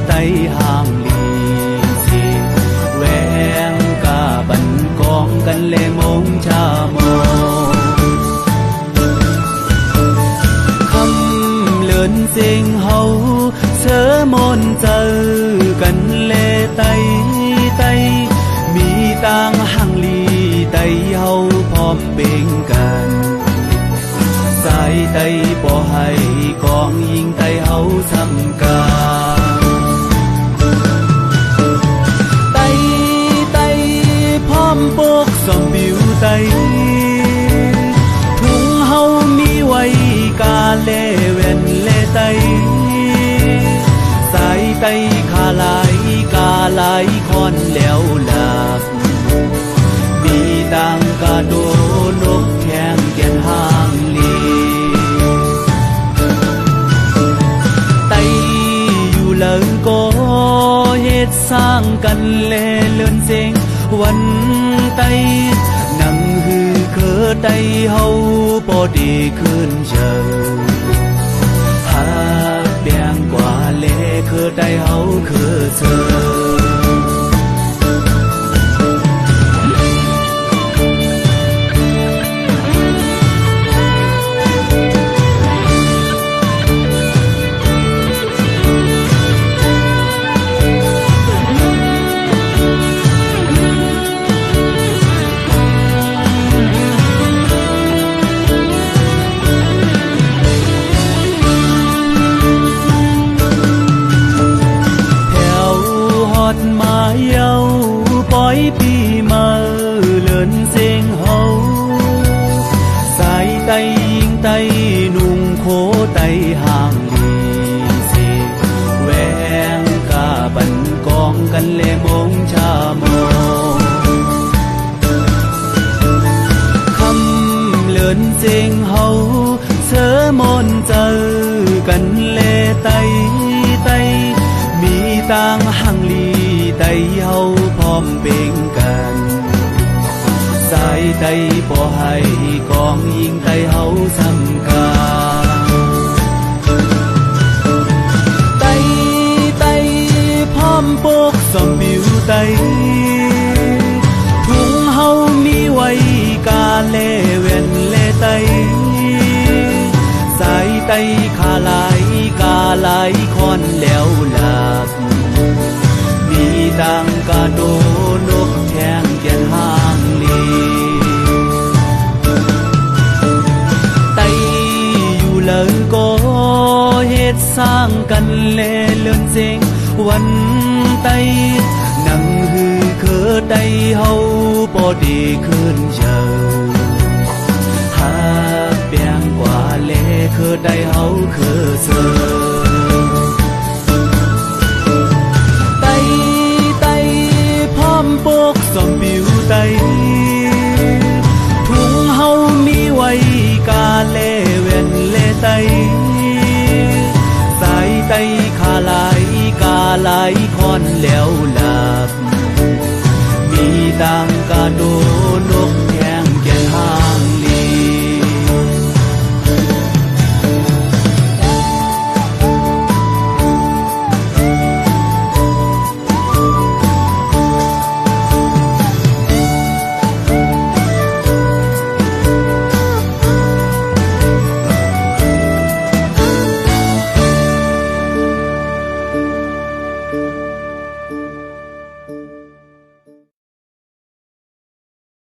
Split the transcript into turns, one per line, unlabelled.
tay hàng lì xì quen cả bần con cần lệ mong cha mồ khăm lớn sinh hậu sớ môn giờ cần lệ tay tay mi tang hàng lì tay hậu phom bên cạnh sai tay bỏ hay con yên tay hậu xăm ca tay tay phom bốc sòng biểu tay thung hậu mi quay ca lê ven lê tay sai tay ca lại con leo lạc mi tang ca đô nốc khen kiên hàng lì tayอยู่lỡ có hết sang cần lê lớn riêngวันtay nặng hư khơ tay hậu bỏ đi khơn giờ hát bèn quả lê khơ tay hậu khơ giờ pi mơ lớn riêng hậu sai tay yên tay nung khô tay hàng lì xì quen cả bần con cần lệ mong cha mồ khăm lớn riêng hậu sớ môn giờ cần lệ tay tay mi tang hàng lì tay hậu phom bên cạnh sai tay bỏ hay con yên tay hậu xăm ca tay tay phom bốc sòng biểu tay thung hậu mi quay ca lê ven lê tay sai tay ca lại con leo lạc mi tang ca đô nốc khen kiên hàng lì tayอยู่lỡ có hết sang cần lê lớn riêngวันtay nặng hư khơ tay hậu bỏ đi khơn giờ hát bèn quả lê khơ tay hậu khơ giờ bốc sòng biểu tay thung hậu mi quay ca lê ven lê tay sai tay ca lại con leo lạc